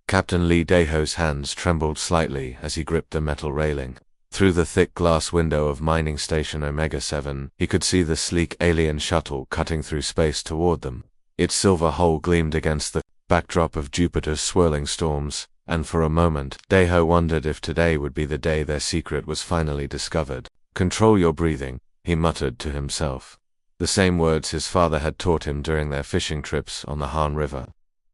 Captain Lee Daho's hands trembled slightly as he gripped the metal railing. Through the thick glass window of Mining Station Omega-7, he could see the sleek alien shuttle cutting through space toward them. Its silver hull gleamed against the backdrop of Jupiter's swirling storms, and for a moment, Daho wondered if today would be the day their secret was finally discovered. "Control your breathing," he muttered to himself. The same words his father had taught him during their fishing trips on the Han River.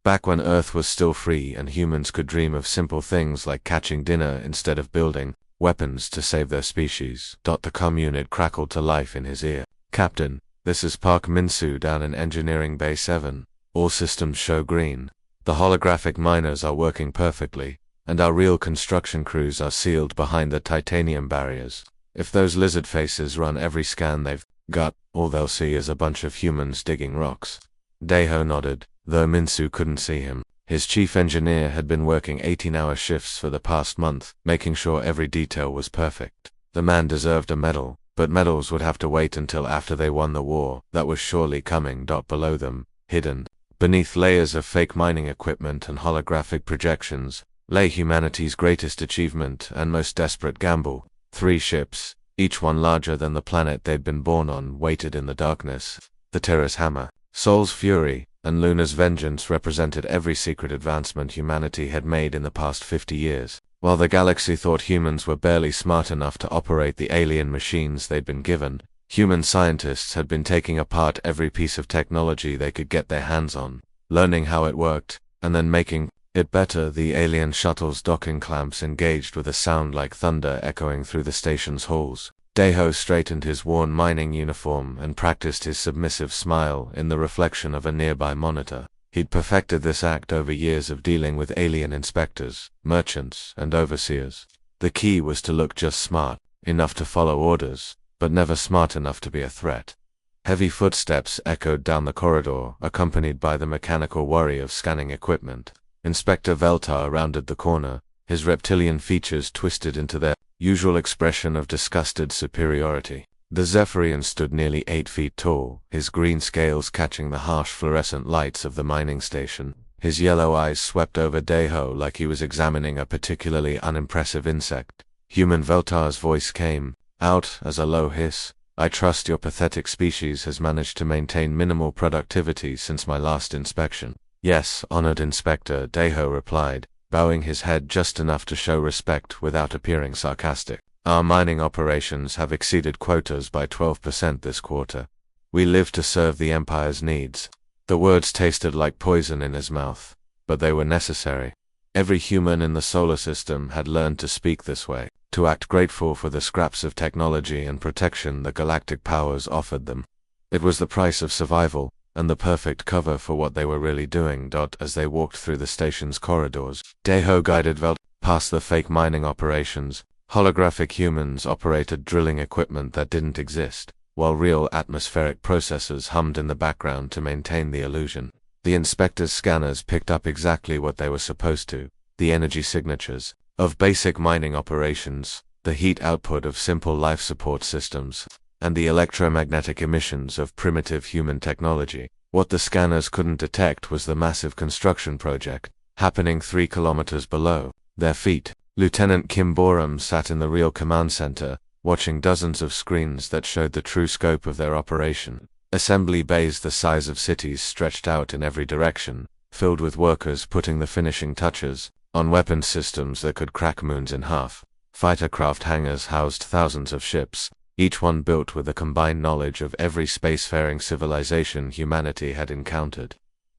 Back when Earth was still free and humans could dream of simple things like catching dinner instead of building weapons to save their species. The comm unit crackled to life in his ear. "Captain, this is Park Min-soo down in Engineering Bay 7. All systems show green. The holographic miners are working perfectly, and our real construction crews are sealed behind the titanium barriers. If those lizard faces run every scan they've got, all they'll see is a bunch of humans digging rocks." Daho nodded, though Min-soo couldn't see him. His chief engineer had been working 18-hour shifts for the past month, making sure every detail was perfect. The man deserved a medal, but medals would have to wait until after they won the war that was surely coming. Below them, hidden beneath layers of fake mining equipment and holographic projections, lay humanity's greatest achievement and most desperate gamble. 3 ships, each one larger than the planet they'd been born on, waited in the darkness. The Terra's Hammer, Sol's Fury, and Luna's Vengeance represented every secret advancement humanity had made in the past 50 years. While the galaxy thought humans were barely smart enough to operate the alien machines they'd been given, human scientists had been taking apart every piece of technology they could get their hands on, learning how it worked, and then making it better. The alien shuttle's docking clamps engaged with a sound like thunder echoing through the station's halls. Daho straightened his worn mining uniform and practiced his submissive smile in the reflection of a nearby monitor. He'd perfected this act over years of dealing with alien inspectors, merchants, and overseers. The key was to look just smart enough to follow orders, but never smart enough to be a threat. Heavy footsteps echoed down the corridor, accompanied by the mechanical worry of scanning equipment. Inspector Veltar rounded the corner, his reptilian features twisted into their usual expression of disgusted superiority. The Zephyrian stood nearly 8 feet tall, his green scales catching the harsh fluorescent lights of the mining station. His yellow eyes swept over Daho like he was examining a particularly unimpressive insect. Human Veltar's voice came out as a low hiss. "I trust your pathetic species has managed to maintain minimal productivity since my last inspection." "Yes, honored Inspector," Daho replied, bowing his head just enough to show respect without appearing sarcastic. "Our mining operations have exceeded quotas by 12% this quarter. We live to serve the Empire's needs." The words tasted like poison in his mouth, but they were necessary. Every human in the solar system had learned to speak this way, to act grateful for the scraps of technology and protection the galactic powers offered them. It was the price of survival, and the perfect cover for what they were really doing. As they walked through the station's corridors, Daho guided Velt past the fake mining operations. Holographic humans operated drilling equipment that didn't exist, while real atmospheric processors hummed in the background to maintain the illusion. The inspector's scanners picked up exactly what they were supposed to: the energy signatures of basic mining operations, the heat output of simple life support systems, and the electromagnetic emissions of primitive human technology. What the scanners couldn't detect was the massive construction project happening 3 kilometers below their feet. Lieutenant Kim Borum sat in the real command center, watching dozens of screens that showed the true scope of their operation. Assembly bays the size of cities stretched out in every direction, filled with workers putting the finishing touches on weapon systems that could crack moons in half. Fighter-craft hangars housed thousands of ships, each one built with a combined knowledge of every spacefaring civilization humanity had encountered.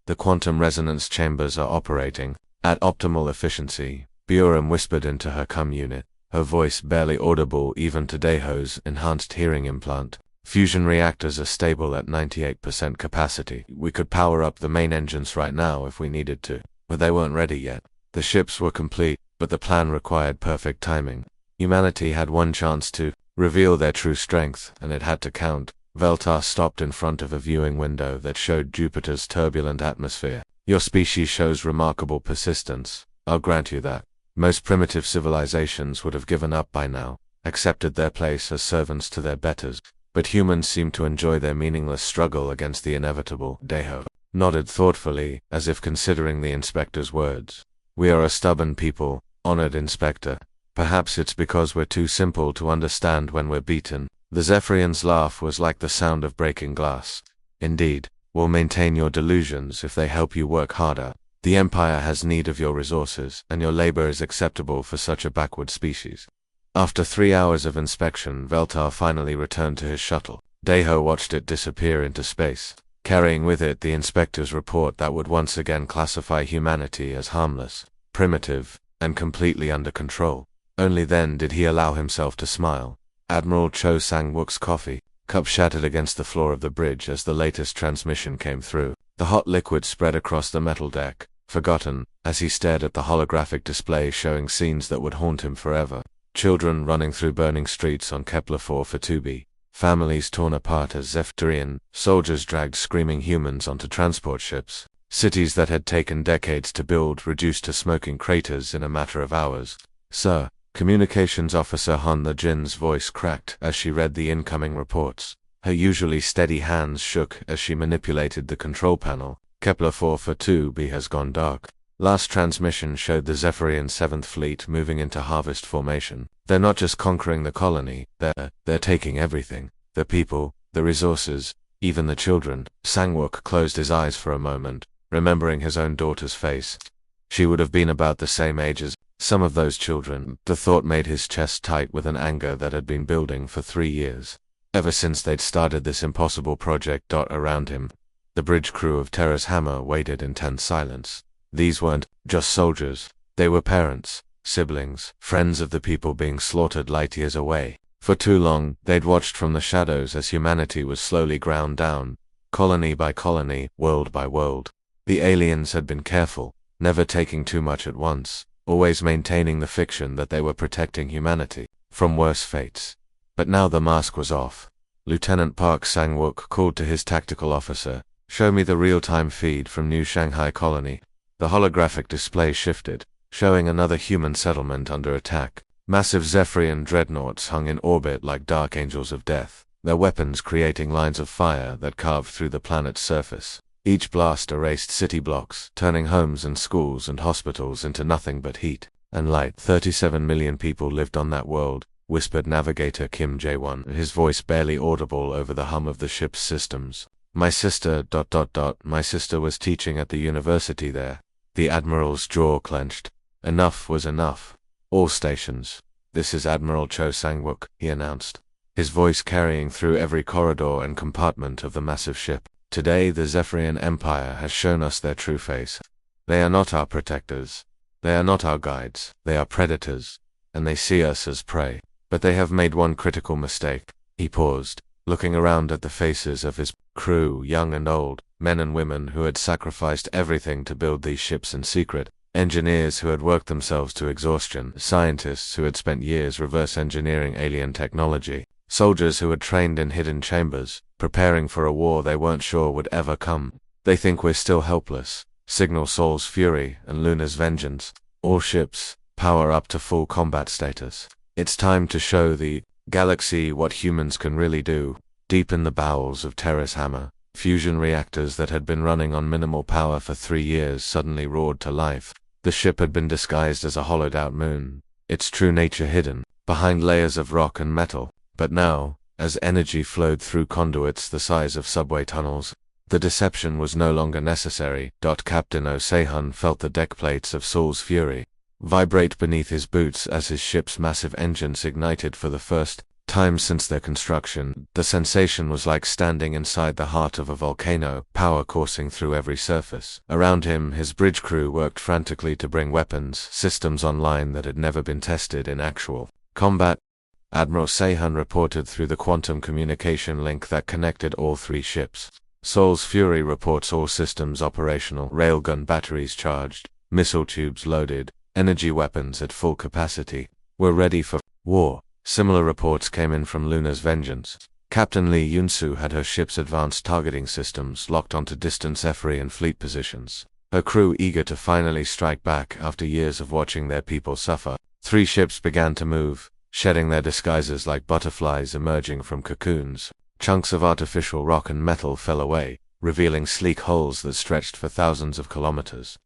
"The quantum resonance chambers are operating at optimal efficiency," Buram whispered into her comm unit, her voice barely audible even to Daho's enhanced hearing implant. "Fusion reactors are stable at 98% capacity. We could power up the main engines right now if we needed to, but they weren't ready yet." The ships were complete, but the plan required perfect timing. Humanity had one chance to reveal their true strength, and it had to count. Veltar stopped in front of a viewing window that showed Jupiter's turbulent atmosphere. "Your species shows remarkable persistence. I'll grant you that. Most primitive civilizations would have given up by now, accepted their place as servants to their betters. But humans seem to enjoy their meaningless struggle against the inevitable." Daho nodded thoughtfully, as if considering the inspector's words. We are a stubborn people, honored Inspector. Perhaps it's because we're too simple to understand when we're beaten. The Zephyrian's laugh was like the sound of breaking glass. Indeed, we'll maintain your delusions if they help you work harder. The Empire has need of your resources, and your labor is acceptable for such a backward species. After 3 hours of inspection, Veltar finally returned to his shuttle. Deho watched it disappear into space, carrying with it the inspector's report that would once again classify humanity as harmless, primitive, and completely under control. Only then did he allow himself to smile. Admiral Cho Sang-wook's coffee cup shattered against the floor of the bridge as the latest transmission came through. The hot liquid spread across the metal deck, forgotten, as he stared at the holographic display showing scenes that would haunt him forever. Children running through burning streets on Kepler-4 Fatubi, families torn apart as Zephyrian soldiers dragged screaming humans onto transport ships, cities that had taken decades to build reduced to smoking craters in a matter of hours. Sir, Communications Officer Han The-jin's voice cracked as she read the incoming reports. Her usually steady hands shook as she manipulated the control panel. Kepler-4 Fatubi has gone dark. Last transmission showed the Zephyrian 7th Fleet moving into harvest formation. They're not just conquering the colony, they're taking everything. The people, the resources, even the children. Sang-wook closed his eyes for a moment, remembering his own daughter's face. She would have been about the same age as some of those children. The thought made his chest tight with an anger that had been building for 3 years. Ever since they'd started this impossible project. Around him, the bridge crew of Terra's Hammer waited in tense silence. These weren't just soldiers. They were parents, siblings, friends of the people being slaughtered light years away. For too long, they'd watched from the shadows as humanity was slowly ground down, colony by colony, world by world. The aliens had been careful, never taking too much at once, always maintaining the fiction that they were protecting humanity from worse fates. But now the mask was off. Lieutenant Park Sang-wook called to his tactical officer, "Show me the real-time feed from New Shanghai Colony." The holographic display shifted, showing another human settlement under attack. Massive Zephyrian dreadnoughts hung in orbit like dark angels of death, their weapons creating lines of fire that carved through the planet's surface. Each blast erased city blocks, turning homes and schools and hospitals into nothing but heat and light. 37 million people lived on that world, whispered Navigator Kim Jae-won, his voice barely audible over the hum of the ship's systems. My sister... My sister was teaching at the university there. The Admiral's jaw clenched. Enough was enough. All stations. This is Admiral Cho Sang-wook, he announced, his voice carrying through every corridor and compartment of the massive ship. Today the Zephyrian Empire has shown us their true face. They are not our protectors. They are not our guides. They are predators, and they see us as prey. But they have made one critical mistake. He paused, looking around at the faces of his crew, young and old, men and women who had sacrificed everything to build these ships in secret, engineers who had worked themselves to exhaustion, scientists who had spent years reverse engineering alien technology, soldiers who had trained in hidden chambers, preparing for a war they weren't sure would ever come. They think we're still helpless. Signal Sol's Fury and Luna's Vengeance. All ships, power up to full combat status. It's time to show the galaxy what humans can really do. Deep in the bowels of Terra's Hammer, fusion reactors that had been running on minimal power for 3 years suddenly roared to life. The ship had been disguised as a hollowed-out moon, its true nature hidden behind layers of rock and metal. But now, as energy flowed through conduits the size of subway tunnels, the deception was no longer necessary. Captain Oh-se-hun felt the deck plates of Sol's Fury vibrate beneath his boots as his ship's massive engines ignited for the first time since their construction. The sensation was like standing inside the heart of a volcano, power coursing through every surface. Around him, his bridge crew worked frantically to bring weapons, systems online that had never been tested in actual combat. Admiral Se-hun reported through the quantum communication link that connected all 3 ships. Sol's Fury reports all systems operational, railgun batteries charged, missile tubes loaded, energy weapons at full capacity. We're ready for war. Similar reports came in from Luna's Vengeance. Captain Lee Yun-soo had her ship's advanced targeting systems locked onto distant Zephyrian fleet positions, her crew eager to finally strike back after years of watching their people suffer. 3 ships began to move, shedding their disguises like butterflies emerging from cocoons. Chunks of artificial rock and metal fell away, revealing sleek hulls that stretched for thousands of kilometers.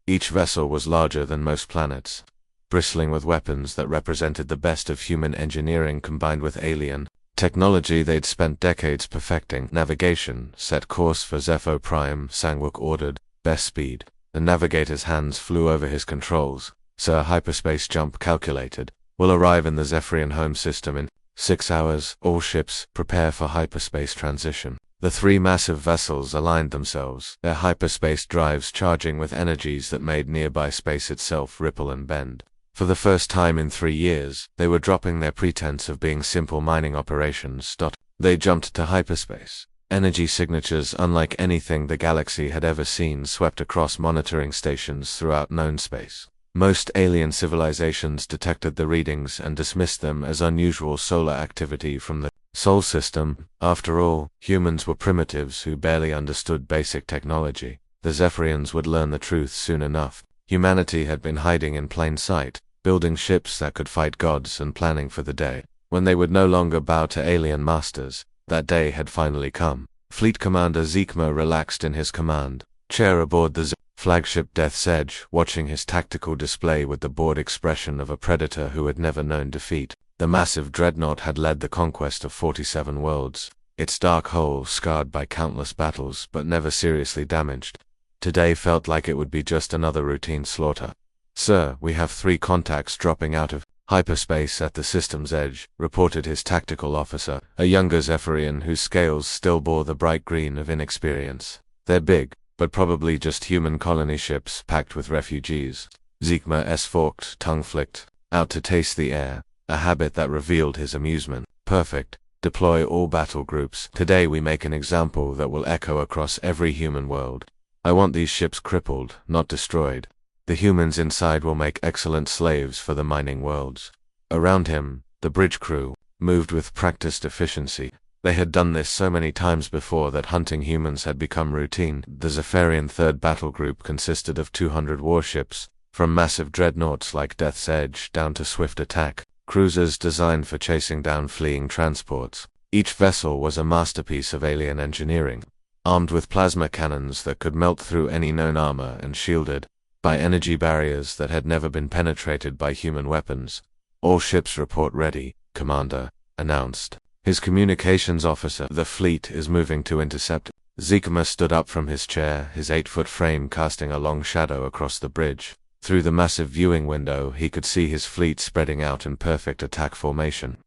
Each vessel was larger than most planets, bristling with weapons that represented the best of human engineering combined with alien technology they'd spent decades perfecting. Navigation, set course for Zepho Prime, Sangwook ordered. Best speed. The navigator's hands flew over his controls. Sir, hyperspace jump calculated. Will arrive in the Zephyrian home system in 6 hours. All ships, prepare for hyperspace transition. The three massive vessels aligned themselves, their hyperspace drives charging with energies that made nearby space itself ripple and bend. For the first time in 3 years, they were dropping their pretense of being simple mining operations. They jumped to hyperspace. Energy signatures unlike anything the galaxy had ever seen swept across monitoring stations throughout known space. Most alien civilizations detected the readings and dismissed them as unusual solar activity from the Sol system. After all, humans were primitives who barely understood basic technology. The Zephyrians would learn the truth soon enough. Humanity had been hiding in plain sight, building ships that could fight gods and planning for the day when they would no longer bow to alien masters. That day had finally come. Fleet Commander Zekma relaxed in his command chair aboard the flagship Death's Edge, watching his tactical display with the bored expression of a predator who had never known defeat. The massive dreadnought had led the conquest of 47 worlds, its dark hull scarred by countless battles but never seriously damaged. Today felt like it would be just another routine slaughter. Sir, we have 3 contacts dropping out of hyperspace at the system's edge, reported his tactical officer, a younger Zephyrian whose scales still bore the bright green of inexperience. They're big, but probably just human colony ships packed with refugees. Zekma forked, tongue flicked, out to taste the air, a habit that revealed his amusement. Perfect. Deploy all battle groups. Today we make an example that will echo across every human world. I want these ships crippled, not destroyed. The humans inside will make excellent slaves for the mining worlds. Around him, the bridge crew moved with practiced efficiency. They had done this so many times before that hunting humans had become routine. The Zephyrian 3rd Battle Group consisted of 200 warships, from massive dreadnoughts like Death's Edge down to swift attack cruisers designed for chasing down fleeing transports. Each vessel was a masterpiece of alien engineering, armed with plasma cannons that could melt through any known armor and shielded by energy barriers that had never been penetrated by human weapons. All ships report ready, Commander announced. His communications officer, the fleet is moving to intercept. Zekma stood up from his chair, his 8-foot frame casting a long shadow across the bridge. Through the massive viewing window, he could see his fleet spreading out in perfect attack formation.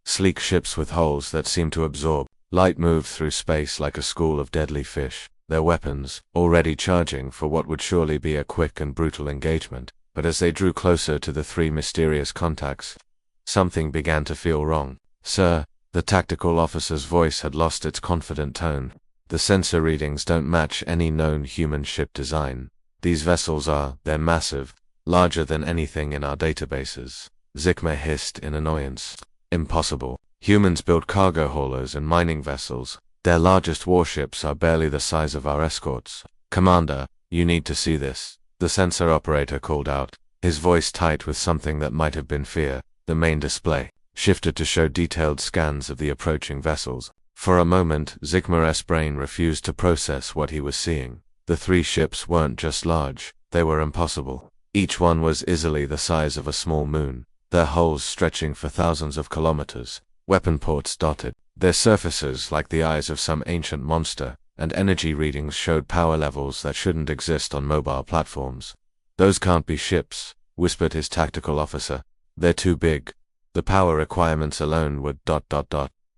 Sleek ships with hulls that seemed to absorb light moved through space like a school of deadly fish, their weapons already charging for what would surely be a quick and brutal engagement. But as they drew closer to the 3 mysterious contacts, something began to feel wrong. Sir, the tactical officer's voice had lost its confident tone. The sensor readings don't match any known human ship design. These vessels they're massive, larger than anything in our databases. Zekma hissed in annoyance. Impossible. Humans build cargo haulers and mining vessels. Their largest warships are barely the size of our escorts. Commander, you need to see this. The sensor operator called out, his voice tight with something that might have been fear. The main display shifted to show detailed scans of the approaching vessels. For a moment, Zekma's brain refused to process what he was seeing. The 3 ships weren't just large, they were impossible. Each one was easily the size of a small moon, their hulls stretching for thousands of kilometers, weapon ports dotted, their surfaces like the eyes of some ancient monster, and energy readings showed power levels that shouldn't exist on mobile platforms. Those can't be ships, whispered his tactical officer. They're too big. The power requirements alone would ...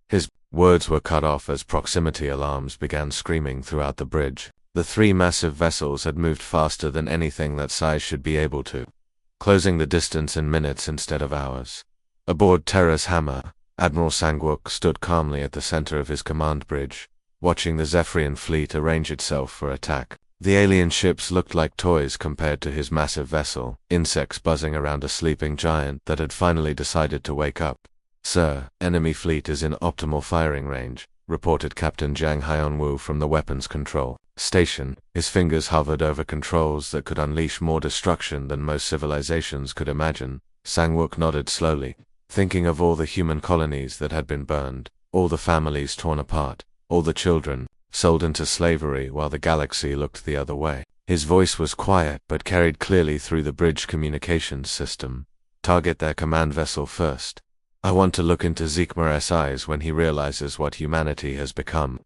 His words were cut off as proximity alarms began screaming throughout the bridge. The 3 massive vessels had moved faster than anything that size should be able to, closing the distance in minutes instead of hours. Aboard Terra's hammer, Admiral Sangwook stood calmly at the center of his command bridge, watching the Zephyrian fleet arrange itself for attack. The alien ships looked like toys compared to his massive vessel, insects buzzing around a sleeping giant that had finally decided to wake up. Sir, enemy fleet is in optimal firing range, reported Captain Zhang Hyunwoo from the weapons control station. His fingers hovered over controls that could unleash more destruction than most civilizations could imagine. Sangwook nodded slowly, thinking of all the human colonies that had been burned, all the families torn apart, all the children sold into slavery while the galaxy looked the other way. His voice was quiet but carried clearly through the bridge communications system. Target their command vessel first. I want to look into Zeekmer's eyes when he realizes what humanity has become.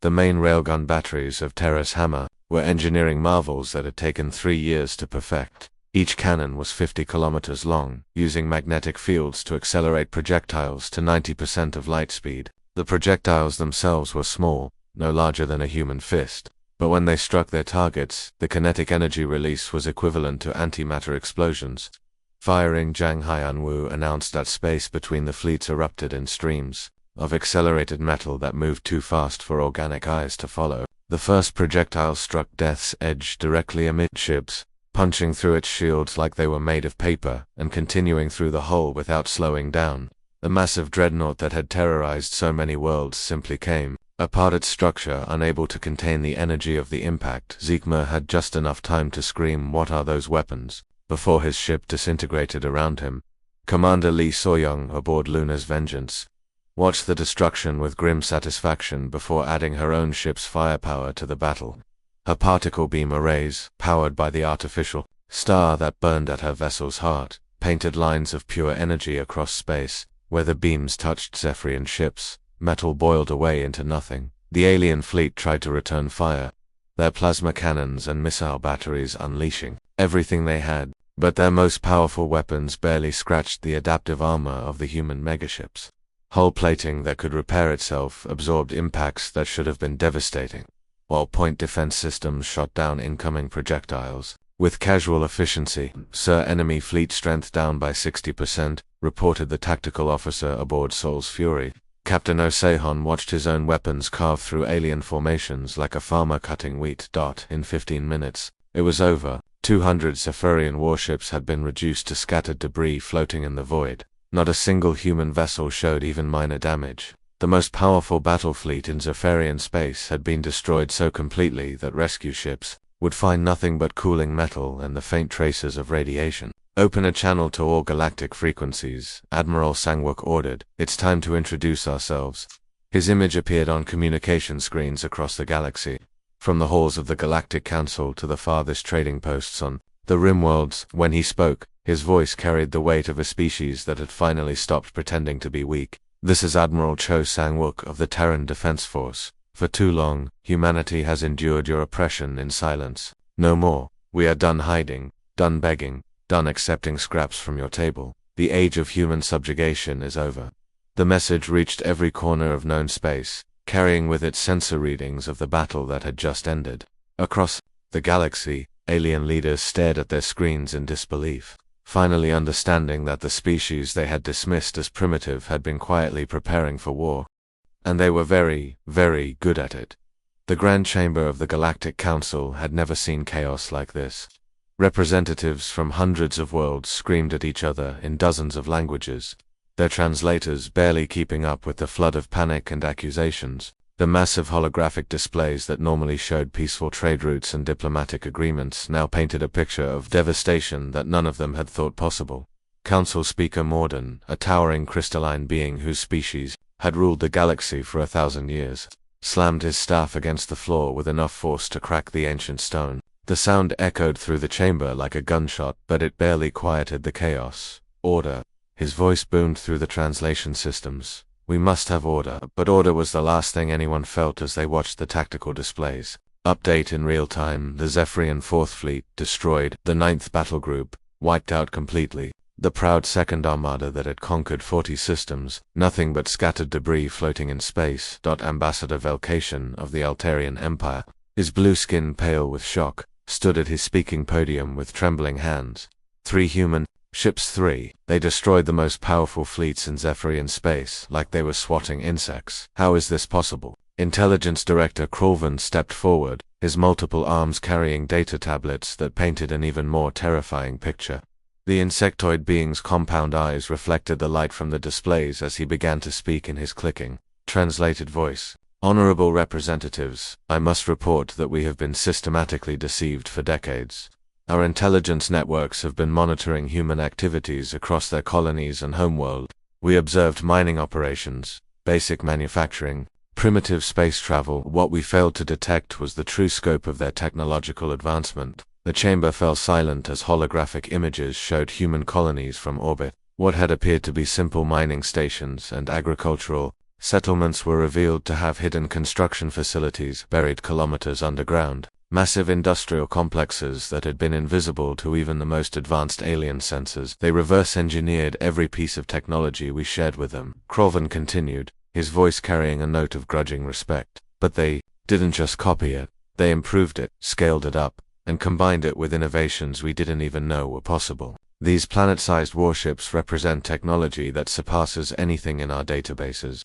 The main railgun batteries of Terra's hammer were engineering marvels that had taken 3 years to perfect. Each cannon was 50 kilometers long, using magnetic fields to accelerate projectiles to 90% of light speed. The projectiles themselves were small, no larger than a human fist, but when they struck their targets, the kinetic energy release was equivalent to antimatter explosions. Firing Zhang Haiyanwu announced that space between the fleets erupted in streams of accelerated metal that moved too fast for organic eyes to follow. The first projectile struck Death's Edge directly amidships, punching through its shields like they were made of paper and continuing through the hull without slowing down. The massive dreadnought that had terrorized so many worlds simply came apart, its structure unable to contain the energy of the impact. Zeekmer had just enough time to scream, "What are those weapons?" before his ship disintegrated around him. Commander Lee Soyoung aboard Luna's Vengeance watched the destruction with grim satisfaction before adding her own ship's firepower to the battle. Her particle beam arrays, powered by the artificial star that burned at her vessel's heart, painted lines of pure energy across space. Where the beams touched Zephyrian ships, metal boiled away into nothing. The alien fleet tried to return fire, their plasma cannons and missile batteries unleashing everything they had, but their most powerful weapons barely scratched the adaptive armor of the human megaships. Hull plating that could repair itself absorbed impacts that should have been devastating, while point defense systems shot down incoming projectiles with casual efficiency. "Sir, enemy fleet strength down by 60%, reported the tactical officer aboard Soul's Fury. Captain Osehon watched his own weapons carve through alien formations like a farmer cutting wheat. In 15 minutes, it was over. 200 Zephyrian warships had been reduced to scattered debris floating in the void. Not a single human vessel showed even minor damage. The most powerful battle fleet in Zephyrian space had been destroyed so completely that rescue ships would find nothing but cooling metal and the faint traces of radiation. "Open a channel to all galactic frequencies," Admiral Sangwook ordered. "It's time to introduce ourselves." His image appeared on communication screens across the galaxy, from the halls of the Galactic Council to the farthest trading posts on the rimworlds. When he spoke, his voice carried the weight of a species that had finally stopped pretending to be weak. "This is Admiral Cho Sang-wook of the Terran Defense Force. For too long, humanity has endured your oppression in silence. No more. We are done hiding, done begging, done accepting scraps from your table. The age of human subjugation is over." The message reached every corner of known space, carrying with it sensor readings of the battle that had just ended. Across the galaxy, alien leaders stared at their screens in disbelief, finally understanding that the species they had dismissed as primitive had been quietly preparing for war. And they were very, very good at it. The Grand Chamber of the Galactic Council had never seen chaos like this. Representatives from hundreds of worlds screamed at each other in dozens of languages, their translators barely keeping up with the flood of panic and accusations. The massive holographic displays that normally showed peaceful trade routes and diplomatic agreements now painted a picture of devastation that none of them had thought possible. Council Speaker Morden, a towering crystalline being whose species had ruled the galaxy for 1,000 years, slammed his staff against the floor with enough force to crack the ancient stone. The sound echoed through the chamber like a gunshot, but it barely quieted the chaos. "Order." His voice boomed through the translation systems. "We must have order." But order was the last thing anyone felt as they watched the tactical displays. Update in real time: the Zephyrian 4th Fleet destroyed, the 9th Battle Group wiped out completely. The proud Second Armada that had conquered 40 systems, nothing but scattered debris floating in space. Ambassador Velcation of the Altarian Empire, his blue skin pale with shock, stood at his speaking podium with trembling hands. 3 human ships. 3. They destroyed the most powerful fleets in Zephyrian space like they were swatting insects. How is this possible? Intelligence Director Krolvan stepped forward, his multiple arms carrying data tablets that painted an even more terrifying picture. The insectoid being's compound eyes reflected the light from the displays as he began to speak in his clicking, translated voice. "Honorable representatives, I must report that we have been systematically deceived for decades. Our intelligence networks have been monitoring human activities across their colonies and homeworld. We observed mining operations, basic manufacturing, primitive space travel. What we failed to detect was the true scope of their technological advancement. The chamber fell silent as holographic images showed human colonies from orbit. What had appeared to be simple mining stations and agricultural settlements were revealed to have hidden construction facilities buried kilometers underground. Massive industrial complexes that had been invisible to even the most advanced alien sensors. They reverse-engineered every piece of technology we shared with them. Colvin continued, his voice carrying a note of grudging respect. But they didn't just copy it. They improved it, scaled it up, and combined it with innovations we didn't even know were possible. These planet-sized warships represent technology that surpasses anything in our databases.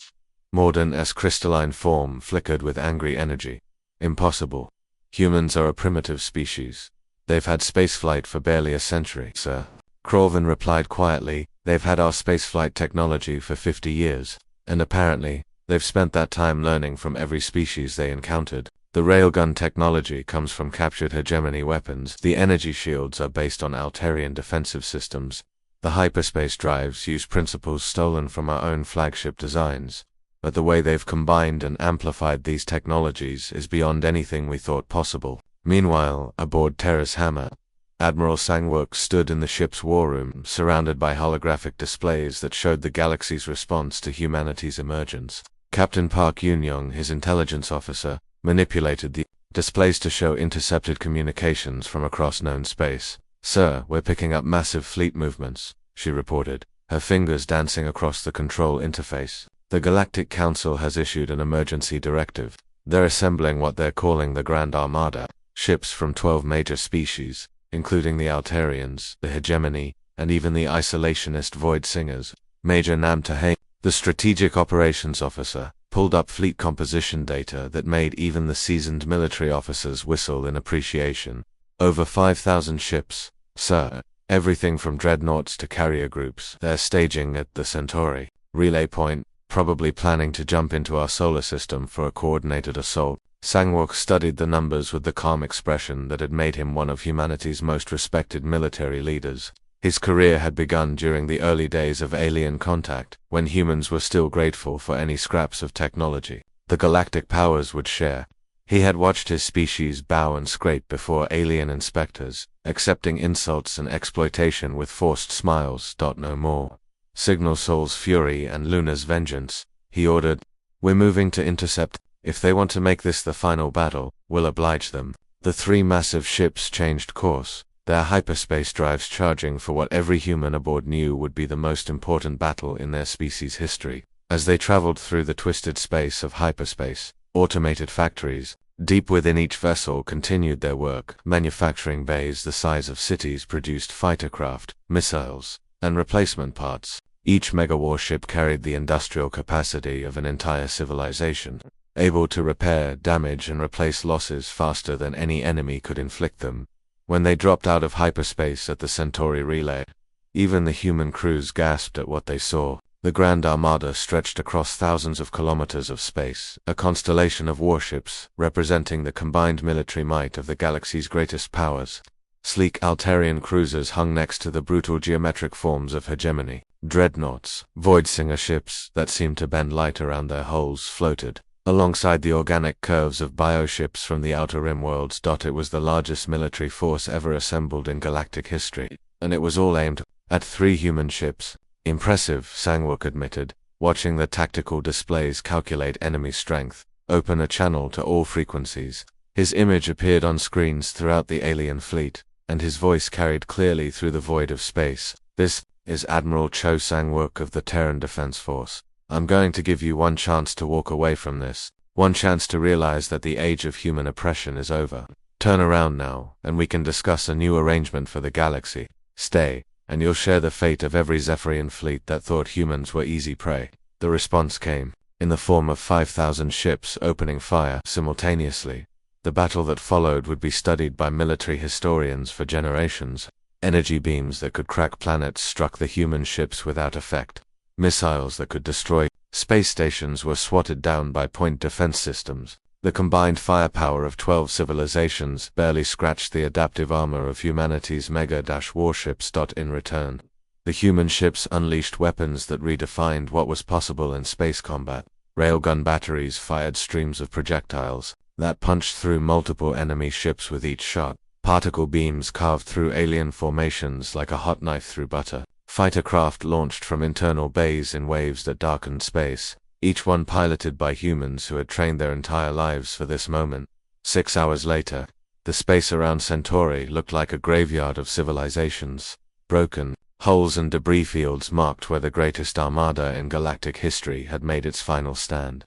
Morden's crystalline form flickered with angry energy. Impossible. Humans are a primitive species. They've had spaceflight for barely a century, sir. Colvin replied quietly, they've had our spaceflight technology for 50 years, and apparently, they've spent that time learning from every species they encountered. The railgun technology comes from captured hegemony weapons. The energy shields are based on Altarian defensive systems. The hyperspace drives use principles stolen from our own flagship designs. But the way they've combined and amplified these technologies is beyond anything we thought possible. Meanwhile, aboard Terra's Hammer, Admiral Sangwook stood in the ship's war room, surrounded by holographic displays that showed the galaxy's response to humanity's emergence. Captain Park Yun-young, his intelligence officer, manipulated the displays to show intercepted communications from across known space. Sir, we're picking up massive fleet movements, she reported, her fingers dancing across the control interface. The Galactic Council has issued an emergency directive. They're assembling what they're calling the Grand Armada, ships from 12 major species, including the Altarians, the Hegemony, and even the isolationist Void Singers. Major Nam Tahei, the strategic operations officer, pulled up fleet composition data that made even the seasoned military officers whistle in appreciation. Over 5,000 ships, sir. Everything from dreadnoughts to carrier groups. They're staging at the Centauri relay point, probably planning to jump into our solar system for a coordinated assault. Sangwook studied the numbers with the calm expression that had made him one of humanity's most respected military leaders. His career had begun during the early days of alien contact, when humans were still grateful for any scraps of technology the galactic powers would share. He had watched his species bow and scrape before alien inspectors, accepting insults and exploitation with forced smiles. No more. Signal Sol's fury and Luna's vengeance, he ordered. We're moving to intercept. If they want to make this the final battle, we'll oblige them. The three massive ships changed course, their hyperspace drives charging for what every human aboard knew would be the most important battle in their species' history. As they traveled through the twisted space of hyperspace, automated factories, deep within each vessel continued their work. Manufacturing bays the size of cities produced fightercraft, missiles, and replacement parts. Each mega-warship carried the industrial capacity of an entire civilization, able to repair, damage, and replace losses faster than any enemy could inflict them. When they dropped out of hyperspace at the Centauri relay, even the human crews gasped at what they saw. The Grand Armada stretched across thousands of kilometers of space, a constellation of warships, representing the combined military might of the galaxy's greatest powers. Sleek Altarian cruisers hung next to the brutal geometric forms of hegemony. Dreadnoughts, Voidsinger ships that seemed to bend light around their hulls, floated alongside the organic curves of bioships from the Outer Rim worlds. It was the largest military force ever assembled in galactic history, and it was all aimed at 3 human ships. Impressive, Sangwook admitted, watching the tactical displays calculate enemy strength, open a channel to all frequencies. His image appeared on screens throughout the alien fleet, and his voice carried clearly through the void of space. This is Admiral Cho Sangwook of the Terran Defense Force. I'm going to give you one chance to walk away from this, one chance to realize that the age of human oppression is over. Turn around now, and we can discuss a new arrangement for the galaxy. Stay, and you'll share the fate of every Zephyrian fleet that thought humans were easy prey. The response came, in the form of 5,000 ships opening fire simultaneously. The battle that followed would be studied by military historians for generations. Energy beams that could crack planets struck the human ships without effect. Missiles that could destroy space stations were swatted down by point defense systems. The combined firepower of 12 civilizations barely scratched the adaptive armor of humanity's mega-warships. In return, the human ships unleashed weapons that redefined what was possible in space combat. Railgun batteries fired streams of projectiles that punched through multiple enemy ships with each shot. Particle beams carved through alien formations like a hot knife through butter. Fighter craft launched from internal bays in waves that darkened space, each one piloted by humans who had trained their entire lives for this moment. 6 hours later, the space around Centauri looked like a graveyard of civilizations. Broken holes and debris fields marked where the greatest armada in galactic history had made its final stand.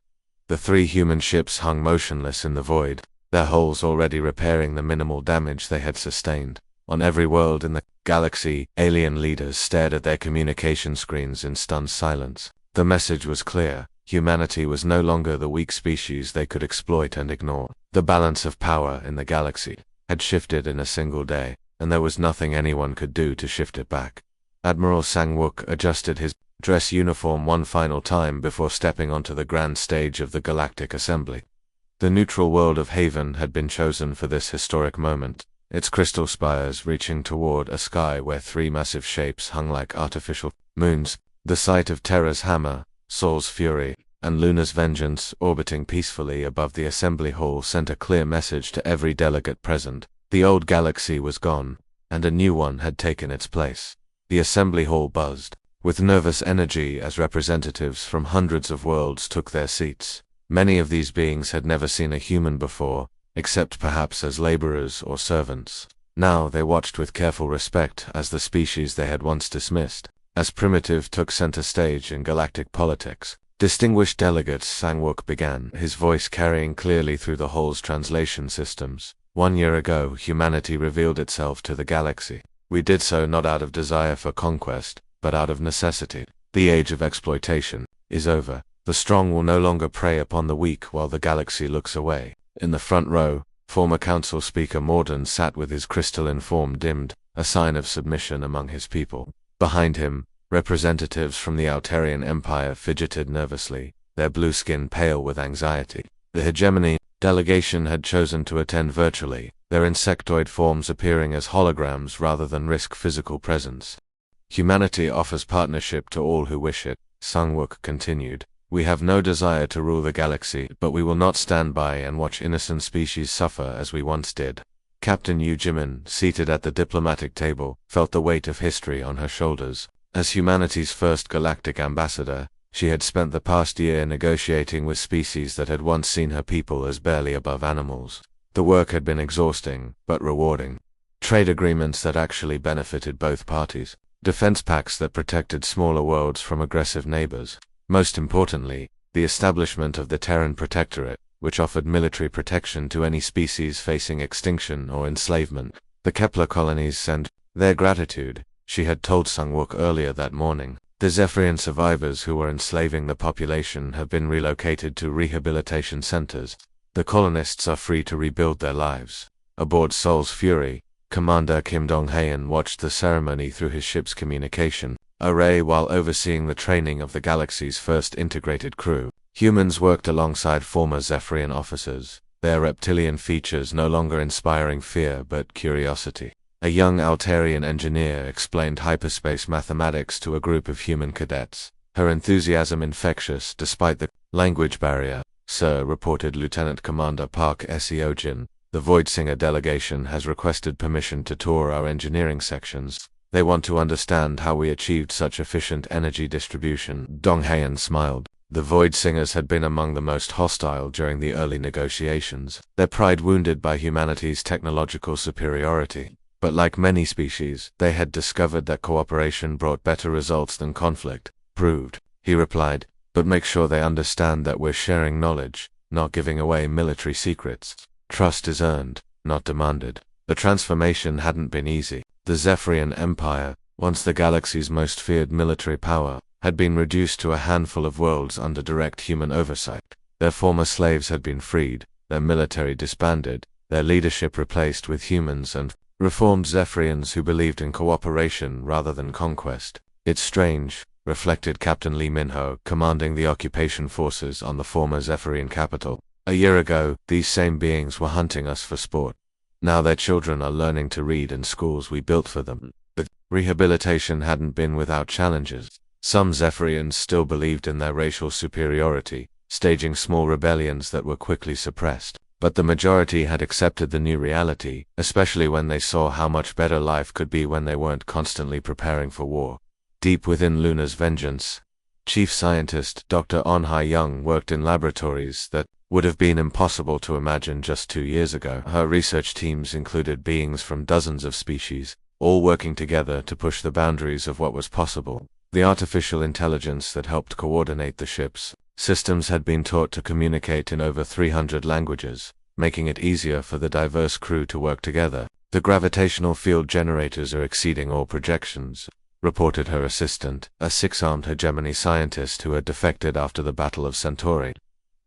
The 3 human ships hung motionless in the void, their hulls already repairing the minimal damage they had sustained. On every world in the galaxy, alien leaders stared at their communication screens in stunned silence. The message was clear: humanity was no longer the weak species they could exploit and ignore. The balance of power in the galaxy had shifted in a single day, and there was nothing anyone could do to shift it back. Admiral Sang-wook adjusted his dress uniform one final time before stepping onto the grand stage of the Galactic Assembly. The neutral world of Haven had been chosen for this historic moment, its crystal spires reaching toward a sky where 3 massive shapes hung like artificial moons. The sight of Terra's hammer, Sol's fury, and Luna's vengeance orbiting peacefully above the assembly hall sent a clear message to every delegate present. The old galaxy was gone, and a new one had taken its place. The assembly hall buzzed with nervous energy as representatives from hundreds of worlds took their seats. Many of these beings had never seen a human before, except perhaps as laborers or servants. Now they watched with careful respect as the species they had once dismissed as primitive took center stage in galactic politics. Distinguished delegates, Sang-wook began, his voice carrying clearly through the hall's translation systems. 1 year ago, humanity revealed itself to the galaxy. We did so not out of desire for conquest, but out of necessity. The age of exploitation is over. The strong will no longer prey upon the weak while the galaxy looks away. In the front row, former council speaker Morden sat with his crystalline form dimmed, a sign of submission among his people. Behind him, representatives from the Altarian Empire fidgeted nervously, their blue skin pale with anxiety. The hegemony delegation had chosen to attend virtually, their insectoid forms appearing as holograms rather than risk physical presence. Humanity offers partnership to all who wish it, Sang-wook continued. We have no desire to rule the galaxy, but we will not stand by and watch innocent species suffer as we once did. Captain Yu Jimin, seated at the diplomatic table, felt the weight of history on her shoulders. As humanity's first galactic ambassador, she had spent the past year negotiating with species that had once seen her people as barely above animals. The work had been exhausting, but rewarding. Trade agreements that actually benefited both parties. Defense pacts that protected smaller worlds from aggressive neighbors. Most importantly, the establishment of the Terran Protectorate, which offered military protection to any species facing extinction or enslavement. The Kepler colonies sent their gratitude, she had told Sang-wook earlier that morning. The Zephyrian survivors who were enslaving the population have been relocated to rehabilitation centers. The colonists are free to rebuild their lives. Aboard Sol's Fury, Commander Kim Dong-haen watched the ceremony through his ship's communication array while overseeing the training of the galaxy's first integrated crew. Humans worked alongside former Zephyrian officers, their reptilian features no longer inspiring fear but curiosity. A young Altarian engineer explained hyperspace mathematics to a group of human cadets, her enthusiasm infectious despite the language barrier. Sir, reported Lieutenant Commander Park Seojin, the Voidsinger delegation has requested permission to tour our engineering sections. They want to understand how we achieved such efficient energy distribution. Dong-haen smiled. The Voidsingers had been among the most hostile during the early negotiations, their pride wounded by humanity's technological superiority. But like many species, they had discovered that cooperation brought better results than conflict. Proved, he replied, but make sure they understand that we're sharing knowledge, not giving away military secrets. Trust is earned, not demanded. The transformation hadn't been easy. The Zephyrian Empire, once the galaxy's most feared military power, had been reduced to a handful of worlds under direct human oversight. Their former slaves had been freed, their military disbanded, their leadership replaced with humans and reformed Zephyrians who believed in cooperation rather than conquest. It's strange, reflected Captain Lee Minho, commanding the occupation forces on the former Zephyrian capital. A year ago, these same beings were hunting us for sport. Now their children are learning to read in schools we built for them. The rehabilitation hadn't been without challenges. Some Zephyrians still believed in their racial superiority, staging small rebellions that were quickly suppressed. But the majority had accepted the new reality, especially when they saw how much better life could be when they weren't constantly preparing for war. Deep within Luna's vengeance, Chief Scientist Dr. On-Hai Young worked in laboratories that would have been impossible to imagine just 2 years ago. Her research teams included beings from dozens of species, all working together to push the boundaries of what was possible. The artificial intelligence that helped coordinate the ship's systems had been taught to communicate in over 300 languages, making it easier for the diverse crew to work together. The gravitational field generators are exceeding all projections, reported her assistant, a 6-armed hegemony scientist who had defected after the Battle of Centauri.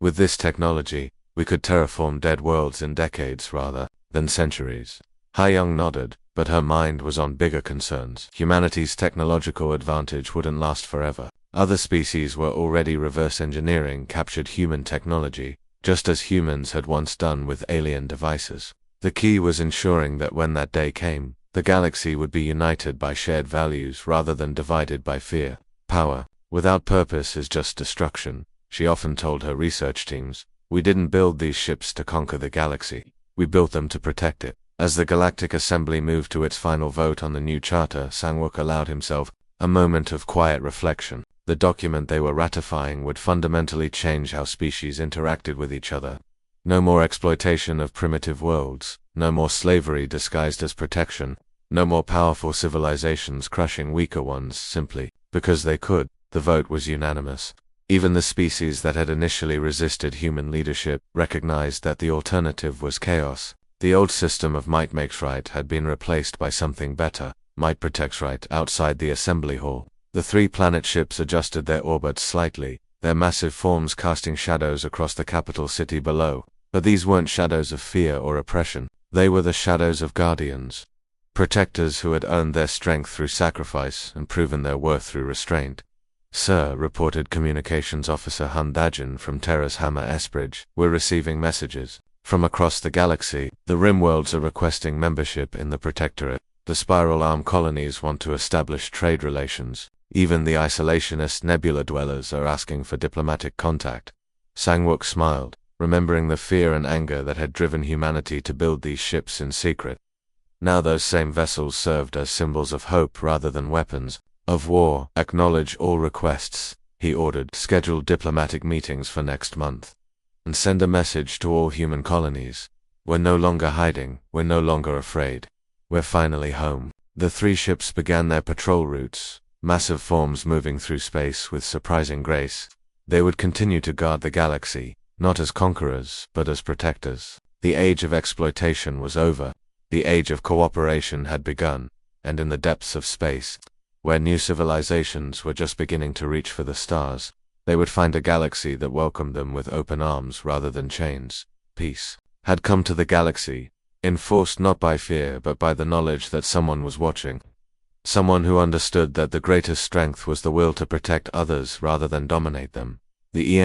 With this technology, we could terraform dead worlds in decades rather than centuries. Hai-Young nodded, but her mind was on bigger concerns. Humanity's technological advantage wouldn't last forever. Other species were already reverse engineering captured human technology, just as humans had once done with alien devices. The key was ensuring that when that day came, the galaxy would be united by shared values rather than divided by fear. Power, without purpose, is just destruction, she often told her research teams. We didn't build these ships to conquer the galaxy. We built them to protect it. As the Galactic Assembly moved to its final vote on the new charter, Sang-Wook allowed himself a moment of quiet reflection. The document they were ratifying would fundamentally change how species interacted with each other. No more exploitation of primitive worlds, no more slavery disguised as protection, no more powerful civilizations crushing weaker ones simply because they could. The vote was unanimous. Even the species that had initially resisted human leadership recognized that the alternative was chaos. The old system of might makes right had been replaced by something better, might protects right. Outside the assembly hall, the 3 planet ships adjusted their orbits slightly, their massive forms casting shadows across the capital city below. But these weren't shadows of fear or oppression. They were the shadows of guardians. Protectors who had earned their strength through sacrifice and proven their worth through restraint. Sir, reported Communications Officer Han Dajin from Terra's Hammer S-Bridge, we're receiving messages from across the galaxy. The Rimworlds are requesting membership in the Protectorate. The Spiral Arm colonies want to establish trade relations. Even the isolationist Nebula dwellers are asking for diplomatic contact. Sang-Wook smiled, remembering the fear and anger that had driven humanity to build these ships in secret. Now those same vessels served as symbols of hope rather than weapons of war. Acknowledge all requests, he ordered. Schedule diplomatic meetings for next month. And send a message to all human colonies. We're no longer hiding, we're no longer afraid. We're finally home. The 3 ships began their patrol routes, massive forms moving through space with surprising grace. They would continue to guard the galaxy, not as conquerors, but as protectors. The age of exploitation was over. The age of cooperation had begun, and in the depths of space, where new civilizations were just beginning to reach for the stars, they would find a galaxy that welcomed them with open arms rather than chains. Peace had come to the galaxy, enforced not by fear but by the knowledge that someone was watching. Someone who understood that the greatest strength was the will to protect others rather than dominate them. The